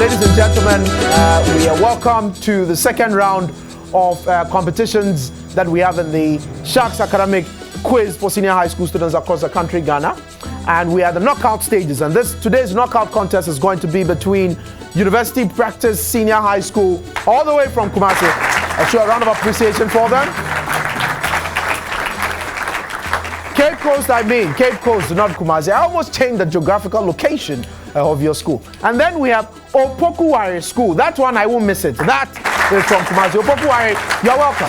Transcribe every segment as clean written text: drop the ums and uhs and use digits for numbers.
ladies and gentlemen, we are welcome to the second round of competitions that we have in the Sharks Academic Quiz for senior high school students across the country, Ghana. And we are the knockout stages. And today's knockout contest is going to be between University Practice Senior High School, all the way from Kumasi. I show a round of appreciation for them. Cape Coast, Cape Coast, not Kumasi. I almost changed the geographical location of your school. And then we have Opoku Wale School. That one, I won't miss it. That is from Kumasi. Opoku Wale, you're welcome.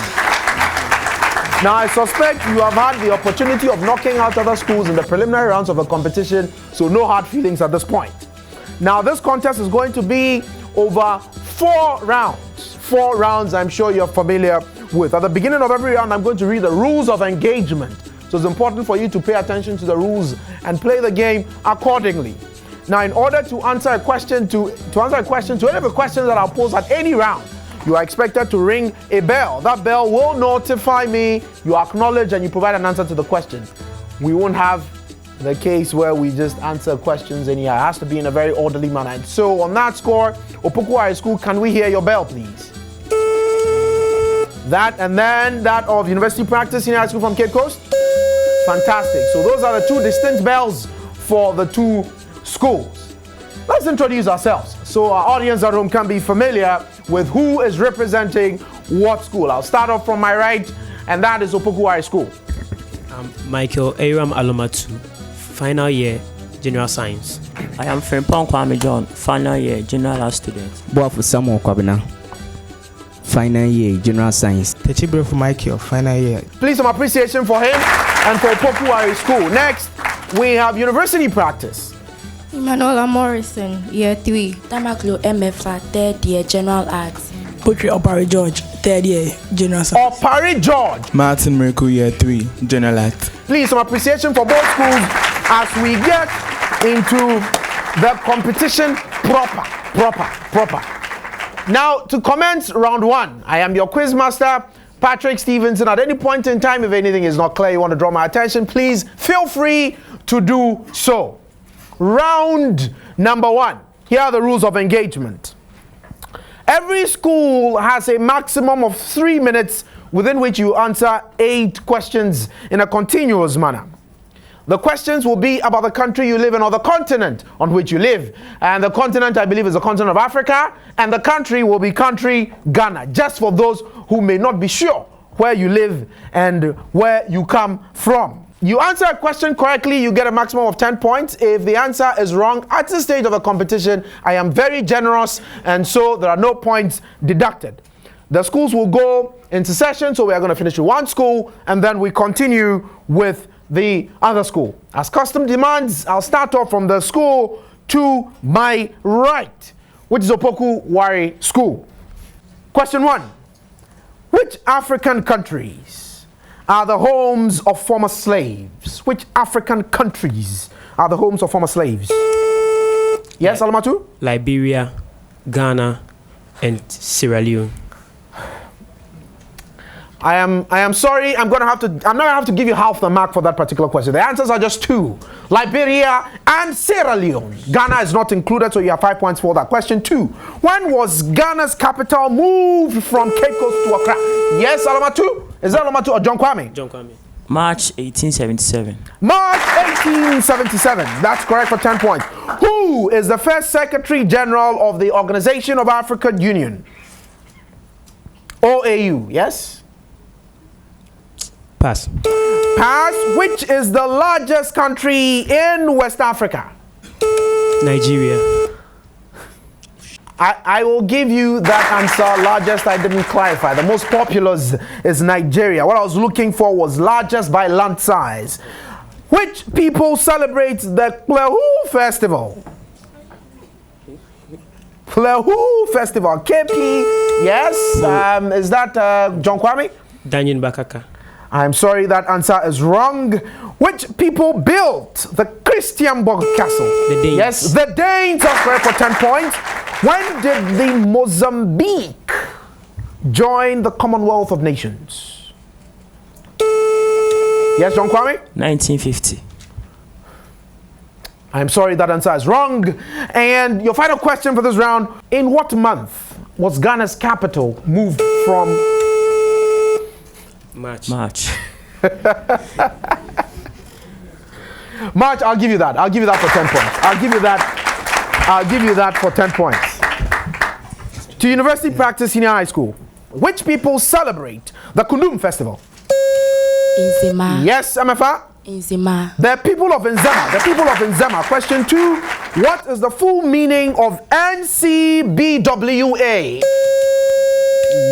Now, I suspect you have had the opportunity of knocking out other schools in the preliminary rounds of a competition, so no hard feelings at this point. Now, this contest is going to be over 4 rounds. 4 rounds I'm sure you're familiar with. At the beginning of every round, I'm going to read the rules of engagement. So it's important for you to pay attention to the rules and play the game accordingly. Now, in order to answer a question to any of the questions that I'll pose at any round, you are expected to ring a bell. That bell will notify me, you acknowledge, and you provide an answer to the question. We won't have the case where we just answer questions anyhow. It has to be in a very orderly manner. And so on that score, Opoku Wale School, can we hear your bell, please? That, and then that of University Practice Senior High School from Cape Coast. Fantastic. So those are the 2 distinct bells for the 2 schools. Let's introduce ourselves so our audience at home can be familiar with who is representing what school. I'll start off from my right, and that is Opoku Wale School. I'm Michael Aram Alomatu, final year General Science. I am Frimpong Kwame John, final year General Art student. Boafu Samuel Kwabena, final year General Science. Techibre for Michael, final year. Please some appreciation for him and for Opoku Wale School. Next, we have University Practice. Emmanuel Morrison, year 3. Tamaklo MFA, 3rd year General Arts. Poetry Opari George, 3rd year General Science. Opari George. Martin Miracle, year 3, General Arts. Please some appreciation for both schools as we get into the competition proper. Now, to commence round 1, I am your quiz master, Patrick Stevenson. At any point in time, if anything is not clear, you want to draw my attention, please feel free to do so. Round number 1. Here are the rules of engagement. Every school has a maximum of 3 minutes within which you answer 8 questions in a continuous manner. The questions will be about the country you live in or the continent on which you live. And the continent, I believe, is the continent of Africa. And the country will be country Ghana, just for those who may not be sure where you live and where you come from. You answer a question correctly, you get a maximum of 10 points. If the answer is wrong at this stage of the competition, I am very generous, and so there are no points deducted. The schools will go into session, so we are going to finish with 1 school, and then we continue with the other school. As custom demands, I'll start off from the school to my right, which is Opoku Wale School. Question 1. Which African countries are the homes of former slaves? Which African countries are the homes of former slaves? Yes, Alamatu? Liberia, Ghana, and Sierra Leone. I am sorry, I'm not gonna have to give you half the mark for that particular question. The answers are just 2. Liberia and Sierra Leone. Ghana is not included, so you have 5 points for that. Question 2. When was Ghana's capital moved from Cape Coast to Accra? Yes, Alamatu? Is that Alamatu or John Kwame? John Kwame. March 1877. March 1877. That's correct for 10 points. Who is the first Secretary General of the Organization of African Union? OAU, yes? Pass. Pass. Which is the largest country in West Africa? Nigeria. I will give you that answer. Largest, I didn't clarify. The most populous is Nigeria. What I was looking for was largest by land size. Which people celebrate the Plehu Festival? Plehu Festival. KP, yes. Is that John Kwame? Daniel Bakaka. I'm sorry, that answer is wrong. Which people built the Christianborg Castle? The Danes. Yes, the Danes are correct for 10 points. When did the Mozambique join the Commonwealth of Nations? Yes, John Kwame? 1950. I'm sorry, that answer is wrong. And your final question for this round: in what month was Ghana's capital moved from? March. March. March, I'll give you that. I'll give you that for 10 points. I'll give you that for 10 points. To University Practice Senior High School, which people celebrate the Kundum Festival? Nzema. Yes, MFA? Nzema. The people of Nzema. The people of Nzema. Question 2. What is the full meaning of NCBWA?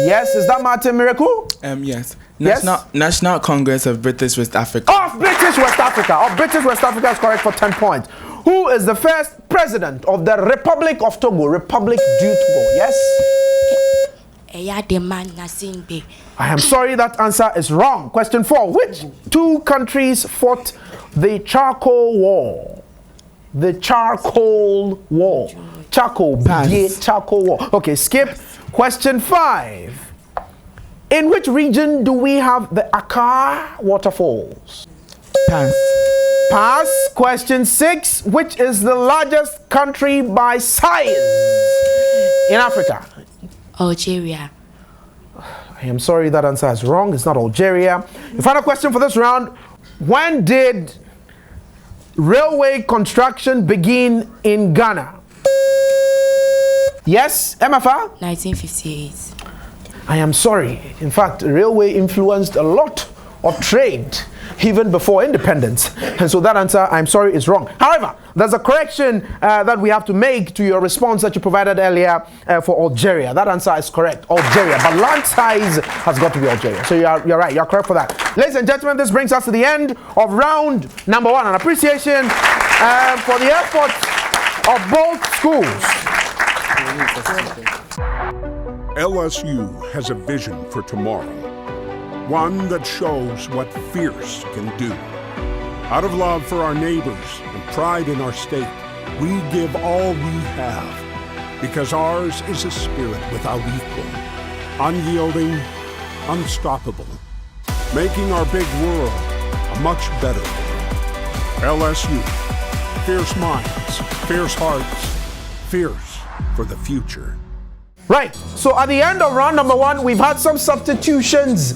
Yes, is that Martin Miracle? Yes. Yes? National Congress of British West Africa. Of British West Africa. Of British West Africa is correct for 10 points. Who is the first president of the Republic of Togo? Republic du Togo. Yes? I am sorry, that answer is wrong. Question 4. Which 2 countries fought the Charcoal War? The Charcoal War. Charcoal. Charcoal War. Okay, skip. Question 5. In which region do we have the Akar waterfalls? Pass. Pass. Question 6. Which is the largest country by size in Africa? Algeria. I am sorry, that answer is wrong. It's not Algeria. The final question for this round: when did railway construction begin in Ghana? Yes, MFA? 1958. I am sorry. In fact, railway influenced a lot of trade even before independence. And so that answer, I'm sorry, is wrong. However, there's a correction that we have to make to your response that you provided earlier for Algeria. That answer is correct, Algeria. But land size has got to be Algeria. So you're right, you're correct for that. Ladies and gentlemen, this brings us to the end of round number 1. An appreciation for the efforts of both schools. LSU has a vision for tomorrow, one that shows what fierce can do. Out of love for our neighbors and pride in our state, we give all we have, because ours is a spirit without equal, unyielding, unstoppable, making our big world a much better world. LSU, fierce minds, fierce hearts, fierce for the future. Right, so at the end of round number 1, we've had some substitutions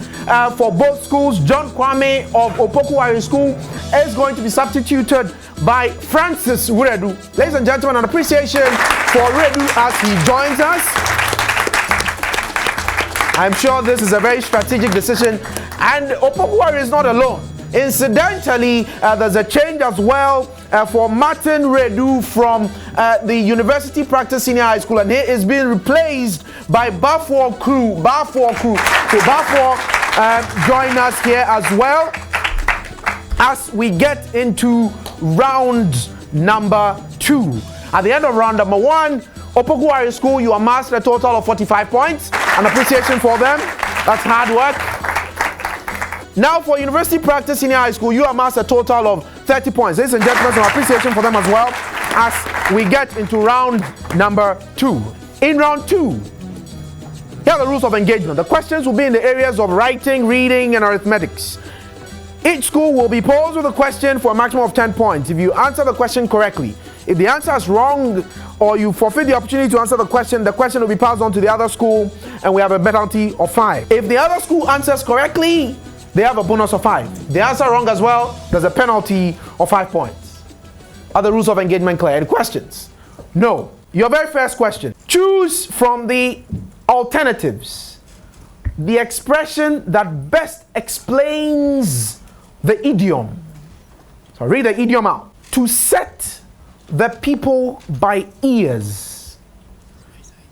for both schools. John Kwame of Opoku Wale School is going to be substituted by Francis Uredu. Ladies and gentlemen, an appreciation for Uredu as he joins us. I'm sure this is a very strategic decision, and Opoku Wale is not alone. Incidentally, there's a change as well for Martin Redu from the University Practice Senior High School, and he is being replaced by Bafor Crew. So Bafor join us here as well as we get into round number 2. At the end of round number 1, Opoku Wale School, you amassed a total of 45 points. An appreciation for them. That's hard work. Now for University Practice Senior High School, you amass a total of 30 points. Ladies and gentlemen, some appreciation for them as well as we get into round number 2. In round 2, here are the rules of engagement. The questions will be in the areas of writing, reading, and arithmetics. Each school will be posed with a question for a maximum of 10 points. If you answer the question correctly, if the answer is wrong or you forfeit the opportunity to answer the question will be passed on to the other school and we have a penalty of 5. If the other school answers correctly, they have a bonus of 5. If they answer wrong as well, there's a penalty of 5 points. Are the rules of engagement clear? Any questions? No. Your very first question. Choose from the alternatives the expression that best explains the idiom. So read the idiom out. To set the people by ears.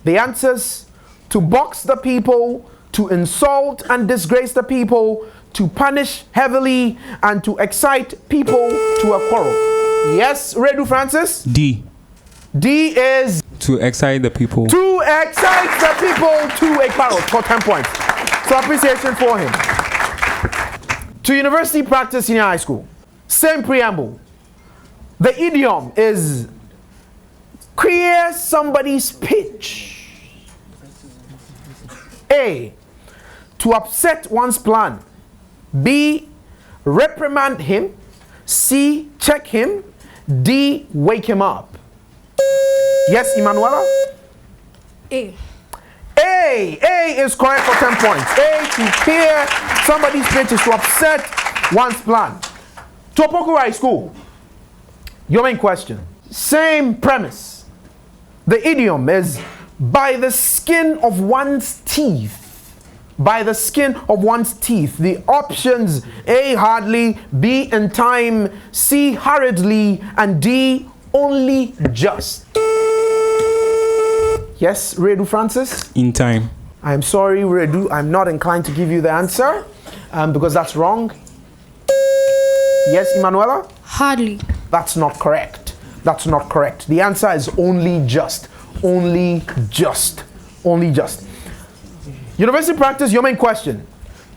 The answers: to box the people, to insult and disgrace the people, to punish heavily, and to excite people to a quarrel. Yes, Redu Francis? D. D is? To excite the people. To excite the people to a quarrel for 10 points. So appreciation for him. To University Practice Senior High School, same preamble. The idiom is clear somebody's pitch. A, to upset one's plan. B, reprimand him. C, check him. D, wake him up? Yes, Emanuela? A. A is correct for 10 points. A, to hear somebody's pitch is to upset one's plan. To Opoku Wale School, your main question. Same premise. The idiom is by the skin of one's teeth. By the skin of one's teeth. The options: A, hardly, B, in time, C, hurriedly, and D, only just. Yes, Redu Francis? In time. I'm sorry, Redu, I'm not inclined to give you the answer because that's wrong. Yes, Emanuela? Hardly. That's not correct. That's not correct. The answer is only just. Only just. Only just. University Practice, your main question.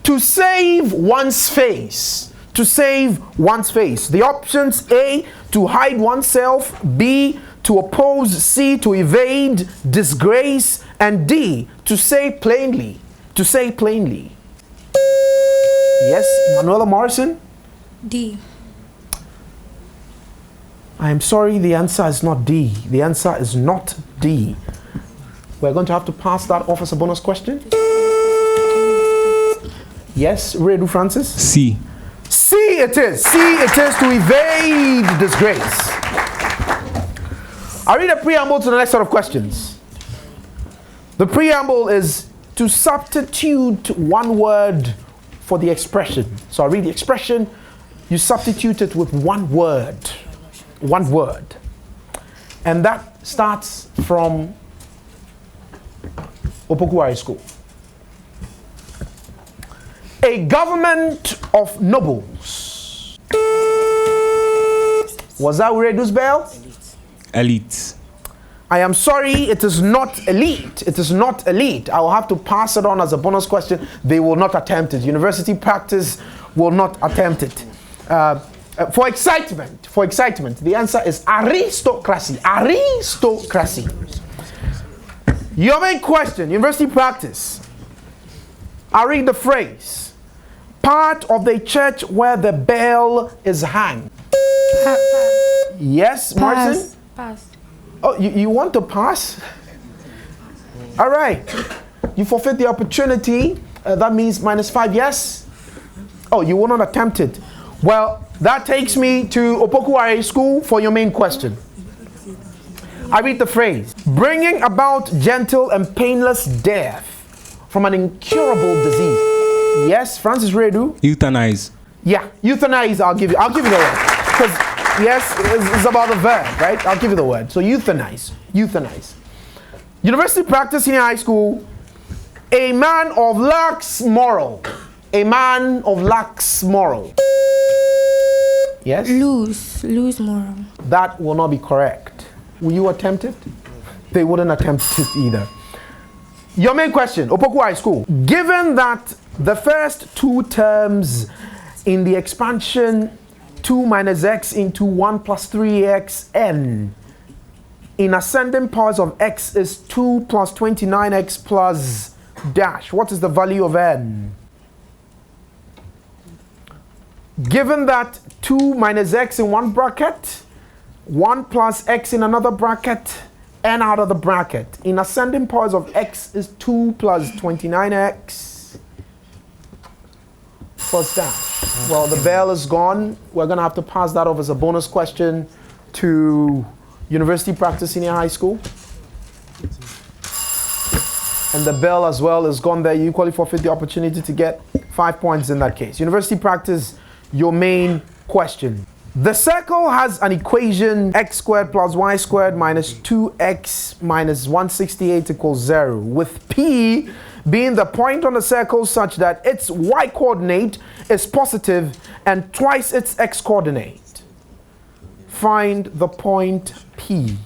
To save one's face. To save one's face. The options: A, to hide oneself, B, to oppose, C, to evade disgrace, and D, to say plainly. To say plainly. Yes, Emanuela Morrison? D. I am sorry, the answer is not D. The answer is not D. We're going to have to pass that off as a bonus question. Yes, Redu Francis? C. C it is. C it is, to evade disgrace. I'll read a preamble to the next set of questions. The preamble is to substitute one word for the expression. So I'll read the expression, you substitute it with one word. One word. And that starts from Opoku Wale School. A government of nobles. Was that Redu's bell? Elite. I am sorry, it is not elite. It is not elite. I will have to pass it on as a bonus question. They will not attempt it. University Practice will not attempt it. For excitement, the answer is aristocracy. Aristocracy. Your main question, University Practice. I'll read the phrase. Part of the church where the bell is hung. Yes, Martin? Pass. Oh, you want to pass? All right. You forfeit the opportunity. That means -5, yes? Oh, you will not attempt it. Well, that takes me to Opoku Wale School for your main question. I read the phrase. Bringing about gentle and painless death from an incurable disease. Yes, Francis Redu? Euthanize. Yeah, euthanize, I'll give you the word. Because, yes, it's about the verb, right? I'll give you the word. So euthanize. Euthanize. University Practice Senior High School. A man of lax moral. A man of lax moral. Yes? Lose moral. That will not be correct. Will you attempt it? They wouldn't attempt it either. Your main question, Opoku Wale School. Given that the first two terms in the expansion 2 minus x into 1 plus 3xn in ascending powers of x is 2 plus 29x plus dash. What is the value of n? Given that 2 minus x in one bracket, 1 plus x in another bracket, n out of the bracket. In ascending powers of x is 2 plus 29x plus dash. Well, the bell is gone. We're going to have to pass that off as a bonus question to University Practice Senior High School. And the bell as well is gone there. You equally forfeit the opportunity to get 5 points in that case. University Practice, your main question. The circle has an equation x squared plus y squared minus 2x minus 168 equals 0, with P being the point on the circle such that its y coordinate is positive and twice its x coordinate. Find the point P.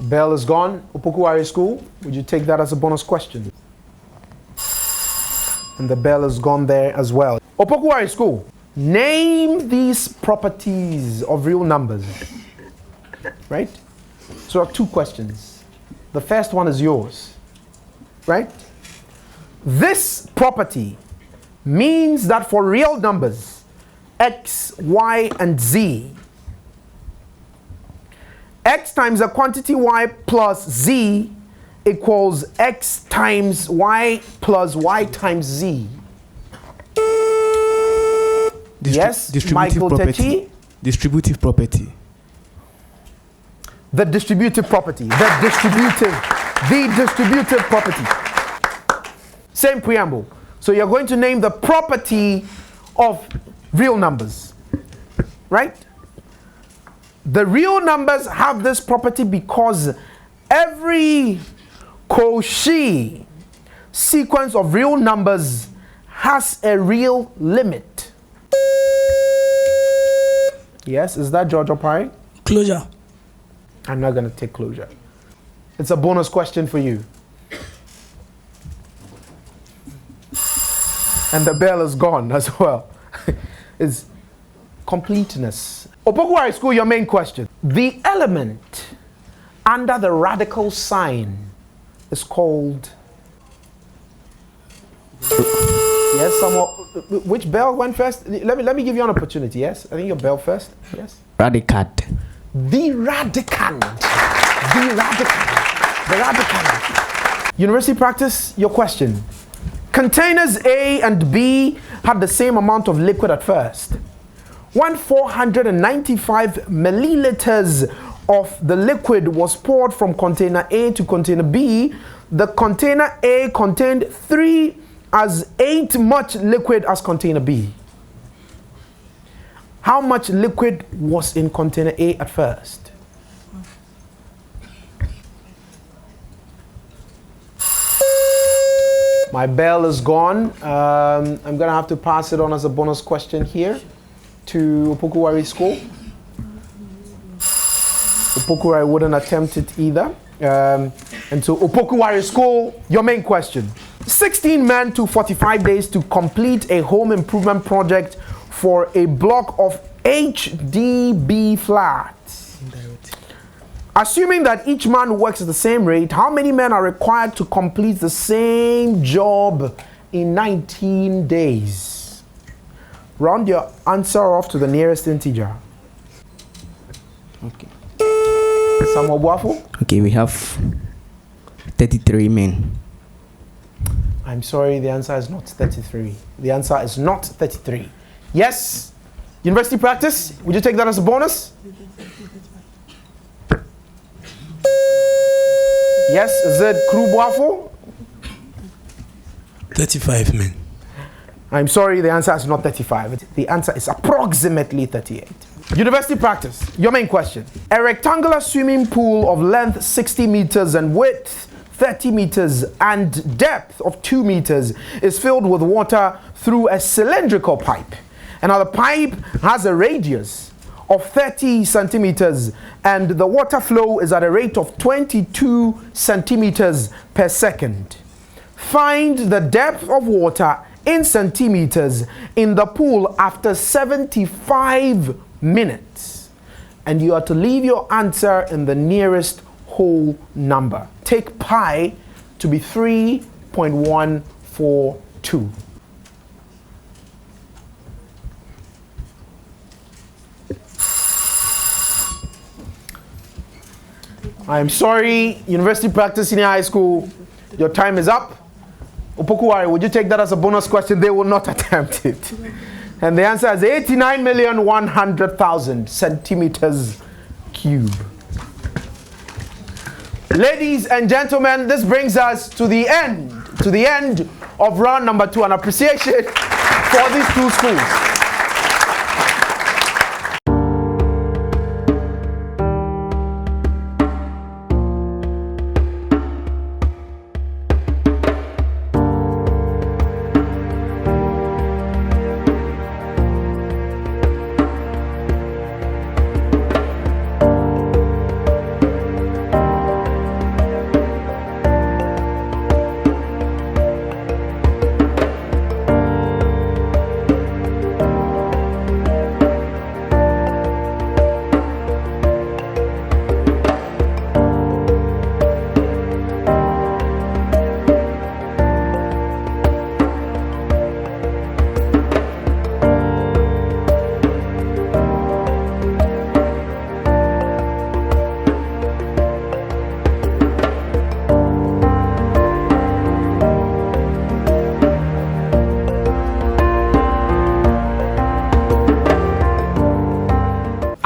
Bell is gone. Opoku Wale School, would you take that as a bonus question? And the bell is gone there as well. Opoku Wale School, name these properties of real numbers. Right? So I have 2 questions. The first one is yours. Right? This property means that for real numbers, x, y, and z, x times a quantity y plus z equals x times y plus y times z. Yes, Michael Techi. Distributive property. The distributive property. The distributive property. Same preamble. So you're going to name the property of real numbers, right? The real numbers have this property because every Cauchy sequence of real numbers has a real limit. Yes, is that George Opari? Closure. I'm not going to take closure. It's a bonus question for you. And the bell is gone as well. It's completeness. Opoku Wale School, your main question. The element under the radical sign is called... Yes, someone. Which bell went first? Let me give you an opportunity. Yes, I think your bell first. Yes. Radicand. The radicand. The radicand. The radicand. University Practice, your question. Containers A and B had the same amount of liquid at first. When 495 milliliters of the liquid was poured from container A to container B, the container A contained 3 as 8 much liquid as container B. How much liquid was in container A at first? My bell is gone. I'm going to have to pass it on as a bonus question here to Opoku Wale School. Opoku Wale wouldn't attempt it either. And so Opoku Wale School, your main question. 16 men took 45 days to complete a home improvement project for a block of HDB flats. Assuming that each man works at the same rate, how many men are required to complete the same job in 19 days? Round your answer off to the nearest integer. Okay. Samuel Buafo? Okay, we have 33 men. I'm sorry, the answer is not 33. The answer is not 33. Yes? University Practice, would you take that as a bonus? Yes, is it Kru Buafo? 35 men. I'm sorry, the answer is not 35. The answer is approximately 38. University Practice, your main question. A rectangular swimming pool of length 60 meters and width 30 meters and depth of 2 meters is filled with water through a cylindrical pipe. And now the pipe has a radius of 30 centimeters and the water flow is at a rate of 22 centimeters per second. Find the depth of water in centimeters in the pool after 75 minutes. And you are to leave your answer in the nearest whole number. Take pi to be 3.142. I'm sorry, University Practice Senior High School, your time is up. Opoku Wale, would you take that as a bonus question? They will not attempt it. And the answer is 89,100,000 centimeters cube. Ladies and gentlemen, this brings us to the end of round number 2. An appreciation for these two schools.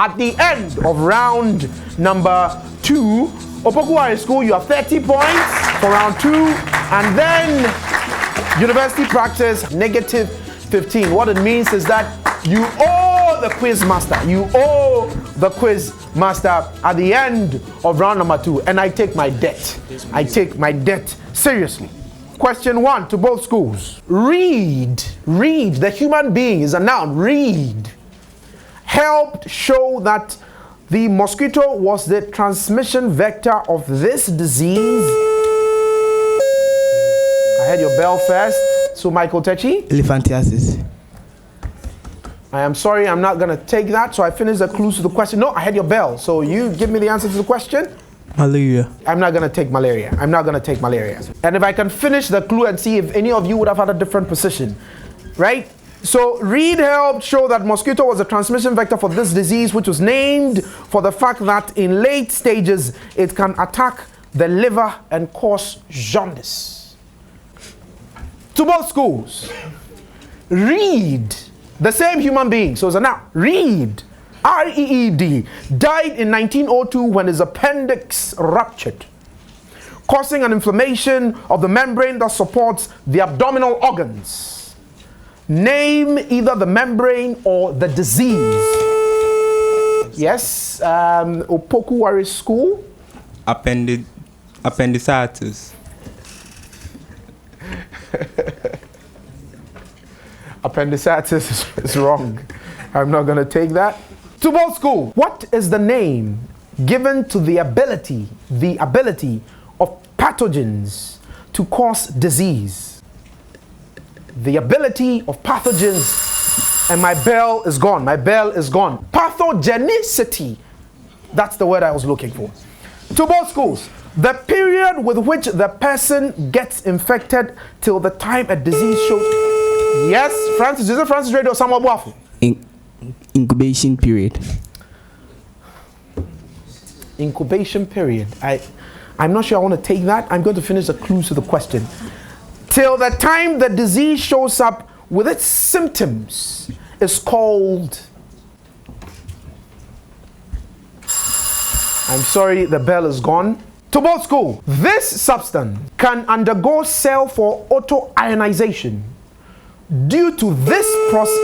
at the end of round number 2. Opoku Wale School, you have 30 points for round 2, and then University Practice, negative 15. What it means is that you owe the quiz master. You owe the quiz master at the end of round number 2. And I take my debt. I take my debt seriously. Question 1 to both schools. Read, the human being is a noun. Read helped show that the mosquito was the transmission vector of this disease. I heard your bell first. So Michael Techi. Elephantiasis. I am sorry, I'm not going to take that. So I finished the clues to the question. No, I had your bell. So you give me the answer to the question. Malaria. I'm not going to take malaria. I'm not going to take malaria. And if I can finish the clue and see if any of you would have had a different position, right? So Reed helped show that mosquito was a transmission vector for this disease, which was named for the fact that in late stages, it can attack the liver and cause jaundice. To both schools, Reed, the same human being, so it's a noun, Reed, R-E-E-D, died in 1902 when his appendix ruptured, causing an inflammation of the membrane that supports the abdominal organs. Name either the membrane or the disease. Yes, Opoku Wale School. Appendicitis. Appendicitis is wrong. I'm not going to take that. To both schools, what is the name given to the ability of pathogens to cause disease? The ability of pathogens, and my bell is gone. My bell is gone. Pathogenicity. That's the word I was looking for. To both schools, the period with which the person gets infected till the time a disease shows. Yes, Francis. Is it Francis Radio or Samuel Boafu? Incubation period. Incubation period. I'm not sure I want to take that. I'm going to finish the clues to the question. Till the time the disease shows up with its symptoms is called. I'm sorry, the bell is gone. To both schools, this substance can undergo cell for autoionization due to this process.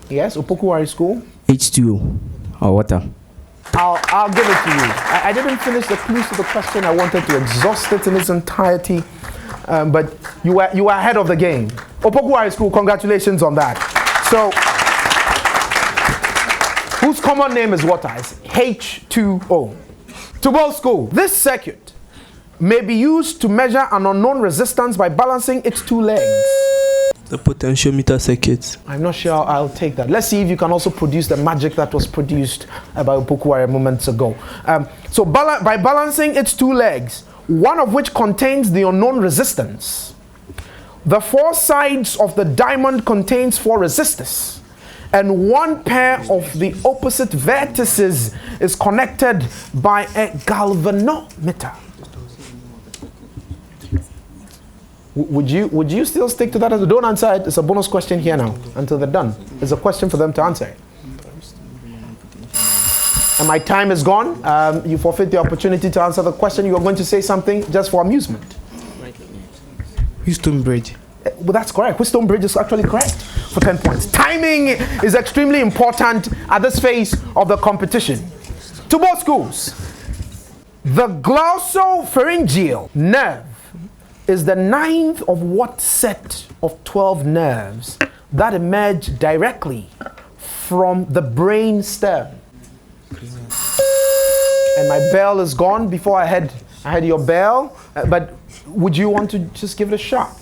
Yes, Opoku Wale School. H2O or water. I'll give it to you. I didn't finish the clues to the question. I wanted to exhaust it in its entirety, but you were ahead of the game. Opoku Wale School, congratulations on that. So, whose common name is water? It's H2O. To both schools, this circuit may be used to measure an unknown resistance by balancing its two legs. The potentiometer circuit. I'm not sure I'll take that. Let's see if you can also produce the magic that was produced by Opoku Wale moments ago. So by balancing its two legs, one of which contains the unknown resistance, the four sides of the diamond contains four resistors, and one pair of the opposite vertices is connected by a galvanometer. Would you still stick to that? Don't answer it. It's a bonus question here now until they're done. It's a question for them to answer. And my time is gone. You forfeit the opportunity to answer the question. You are going to say something just for amusement. Houston Bridge. Well, that's correct. Houston Bridge is actually correct for 10 points. Timing is extremely important at this phase of the competition. To both schools, the glossopharyngeal nerve is the 9th of what set of 12 nerves that emerge directly from the brain stem? And my bell is gone. Before I had your bell, but would you want to just give it a shot?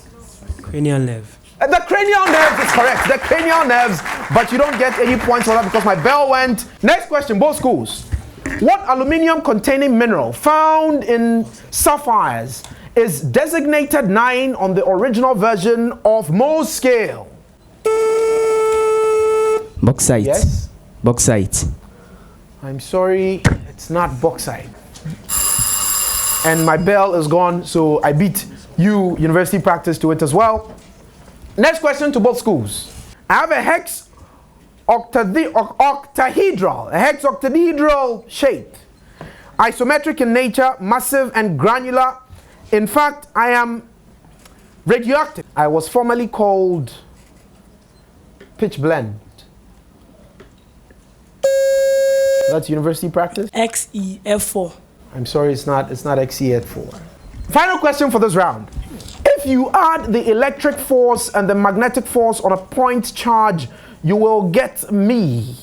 Cranial nerve. The cranial nerves is correct. The cranial nerves, but you don't get any points for that because my bell went. Next question, both schools. What aluminium containing mineral found in sapphires is designated 9 on the original version of Mohs scale? Bauxite. Yes? Bauxite. I'm sorry, it's not bauxite. And my bell is gone, so I beat you, University Practice, to it as well. Next question to both schools. I have a hex octahedral, a hexoctahedral shape, isometric in nature, massive and granular. In fact, I am radioactive. I was formerly called pitch blend. That's University Practice. XEF4. I'm sorry, it's not XE4. Final question for this round. If you add the electric force and the magnetic force on a point charge, you will get me.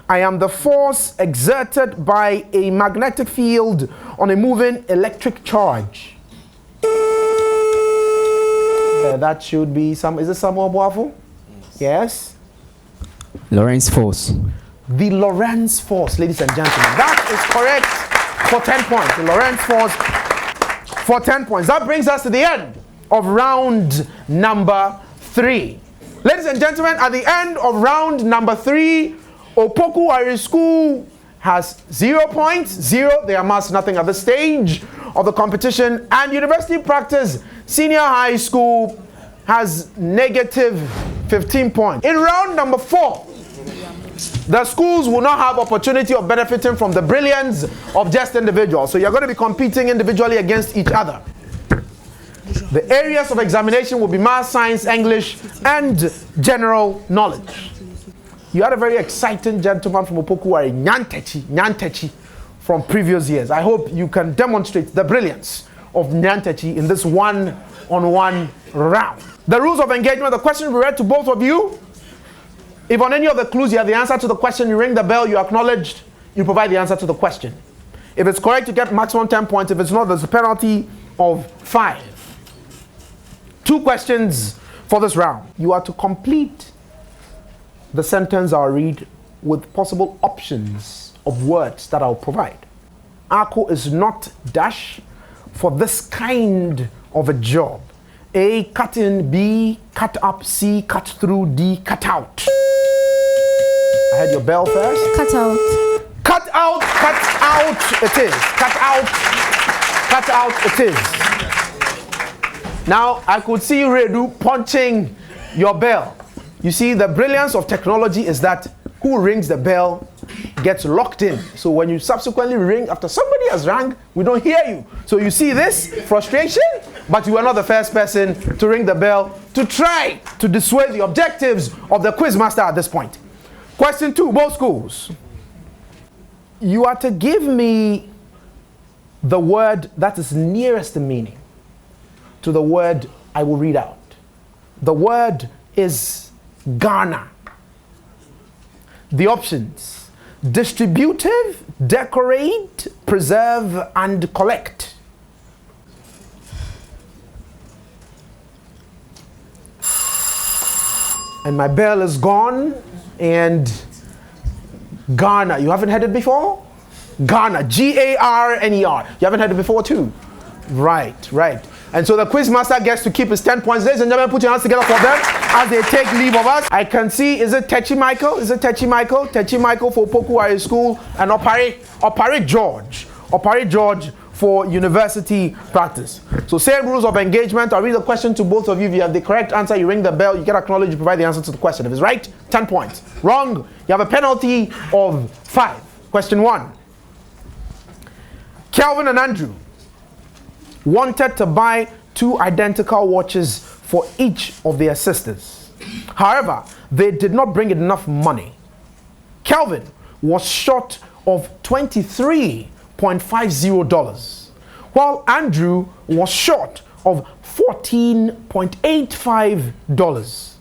I am the force exerted by a magnetic field on a moving electric charge. That should be some. Is it Samuel Boafo? Yes. Lorentz force. The Lorentz force, ladies and gentlemen. That is correct for 10 points. The Lorentz force for 10 points. That brings us to the end of round number 3. Ladies and gentlemen, at the end of round number 3, Opoku Wale School has 0 points, 0. They amassed nothing at this stage of the competition. And University Practice Senior High School has negative 15 points. In round number 4, the schools will not have opportunity of benefiting from the brilliance of just individuals. So you're going to be competing individually against each other. The areas of examination will be math, science, English, and general knowledge. You had a very exciting gentleman from Opoku Wale, Nyantechi, from previous years. I hope you can demonstrate the brilliance of Nyantechi in this one-on-one round. The rules of engagement, the question will be read to both of you. If on any of the clues you have the answer to the question, you ring the bell, you acknowledged, you provide the answer to the question. If it's correct, you get maximum 10 points. If it's not, there's a penalty of 5. 2 questions for this round. You are to complete the sentence I'll read with possible options of words that I'll provide. ACO is not dash for this kind of a job. A, cut in. B, cut up. C, cut through. D, cut out. I had your bell first. Cut out. Cut out, cut out it is. Cut out it is. Now, I could see Redu punching your bell. You see, the brilliance of technology is that who rings the bell gets locked in. So when you subsequently ring after somebody has rang, we don't hear you. So you see this frustration, but you are not the first person to ring the bell to try to dissuade the objectives of the quizmaster at this point. Question 2, both schools. You are to give me the word that is nearest the meaning to the word I will read out. The word is Ghana. The options: distributive, decorate, preserve, and collect. And my bell is gone. And Ghana, you haven't heard it before? Ghana, G-A-R-N-E-R. You haven't heard it before too? Right. And so the quizmaster gets to keep his 10 points. Ladies and gentlemen, put your hands together for them as they take leave of us. I can see, is it Techi Michael? Techi Michael for Opoku Wale School, and Opare George for University Practice. So same rules of engagement. I'll read the question to both of you. If you have the correct answer, you ring the bell, you get acknowledged, you provide the answer to the question. If it's right, 10 points. Wrong, you have a penalty of 5. Question 1. Kelvin and Andrew wanted to buy 2 identical watches for each of their sisters. However, they did not bring enough money. Kelvin was short of $23.50, while Andrew was short of $14.85.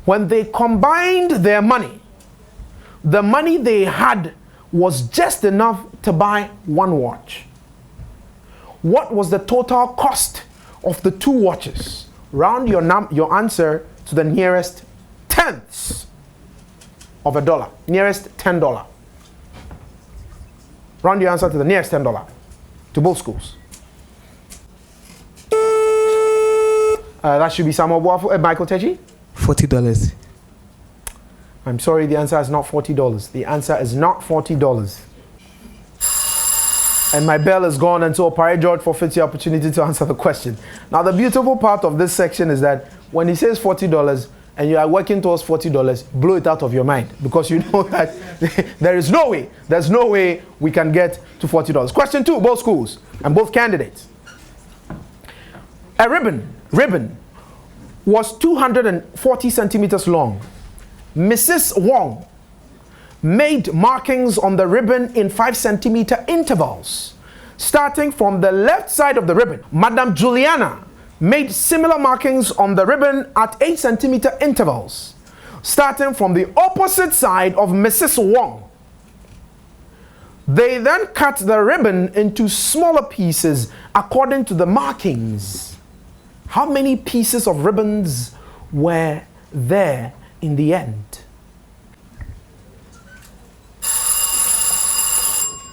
When they combined their money, the money they had was just enough to buy 1 watch. What was the total cost of the 2 watches? Round your answer to the nearest tenths of a dollar. Nearest $10. Round your answer to the nearest $10 to both schools. That should be Samuel Boafo, Michael Techi. $40. I'm sorry, the answer is not $40. The answer is not $40. And my bell is gone, and so Opare George forfeits the opportunity to answer the question. Now, the beautiful part of this section is that when he says $40, and you are working towards $40, blow it out of your mind, because you know that there's no way we can get to $40. Question 2, both schools and both candidates. A ribbon was 240 centimeters long. Mrs. Wong made markings on the ribbon in 5-centimeter intervals, starting from the left side of the ribbon. Madam Juliana made similar markings on the ribbon at 8-centimeter intervals, starting from the opposite side of Mrs. Wong. They then cut the ribbon into smaller pieces according to the markings. How many pieces of ribbons were there in the end?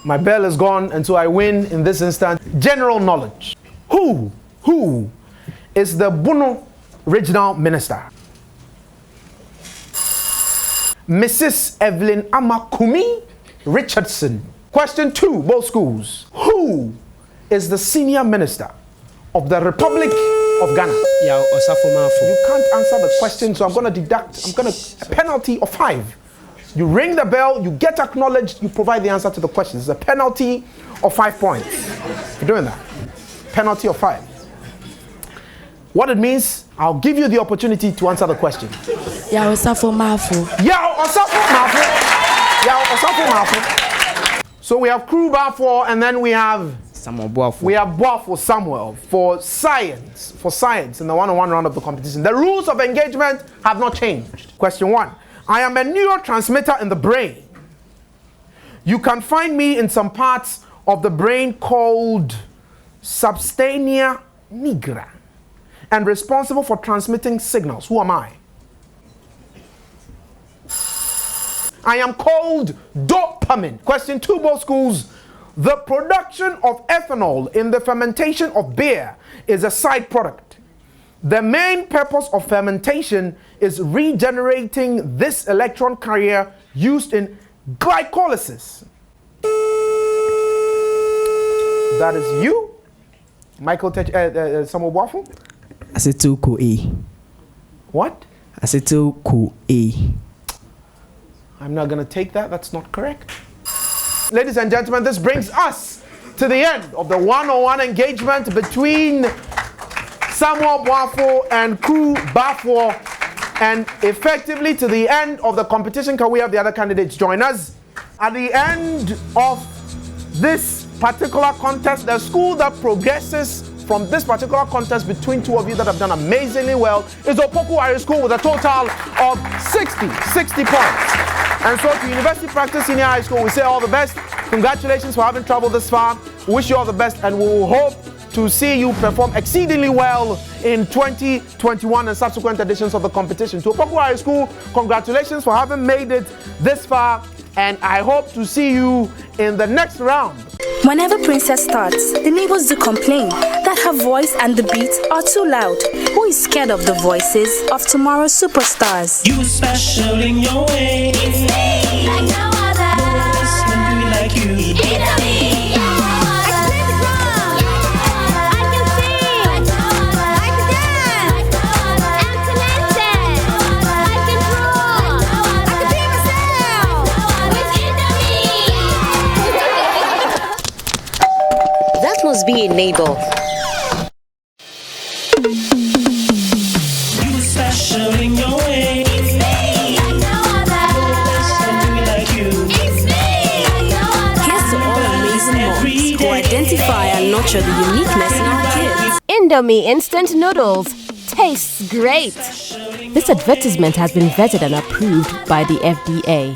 My bell is gone, and so I win in this instant. General knowledge. Who is the Bono Regional Minister? Mrs. Evelyn Amakumi Richardson. Question 2, both schools. Who is the Senior Minister of the Republic of Ghana? You can't answer the question, so I'm going to deduct. A penalty of 5. You ring the bell, you get acknowledged, you provide the answer to the question. It's a penalty of 5 points. You're doing that. Penalty of 5. What it means, I'll give you the opportunity to answer the question. Yao Osafo Mafu. So we have Crew Bafo, and then we have Samuel Boafo. We have Boafo Samuel for science in the one-on-one round of the competition. The rules of engagement have not changed. Question 1. I am a neurotransmitter in the brain. You can find me in some parts of the brain called substantia nigra and responsible for transmitting signals. Who am I? I am called dopamine. Question 2, both schools. The production of ethanol in the fermentation of beer is a side product. The main purpose of fermentation is regenerating this electron carrier used in glycolysis. That is you, Michael Samuel Boafo. Acetyl-CoA. What? Acetyl-CoA. I'm not going to take that. That's not correct. Ladies and gentlemen, this brings us to the end of the one-on-one engagement between Samuel Boafo and Crew Bafo, and effectively to the end of the competition. Can we have the other candidates join us? At the end of this particular contest, the school that progresses from this particular contest between two of you that have done amazingly well is Opoku Wale School with a total of 60 points. And so to University Practice Senior High School, we say all the best. Congratulations for having traveled this far. We wish you all the best, and we will hope to see you perform exceedingly well in 2021 and subsequent editions of the competition. To Opoku Wale School, congratulations for having made it this far, and I hope to see you in the next round. Whenever Princess starts, the neighbors do complain that her voice and the beats are too loud. Who is scared of the voices of tomorrow's superstars? You special in your way. It's me, like no other. No one else can do it like you. It's me, like no other. I can sing, like no other. I can dance, like no other. I'm talented, I can draw, I can be myself. That must be a neighbor. You special in your way. It's me, like no other. No one else can do it like you. It's me, like no other. Here's to all amazing moms who identify and nurture the uniqueness in our kids. Indomie instant noodles tastes great. This advertisement has been vetted and approved by the FDA.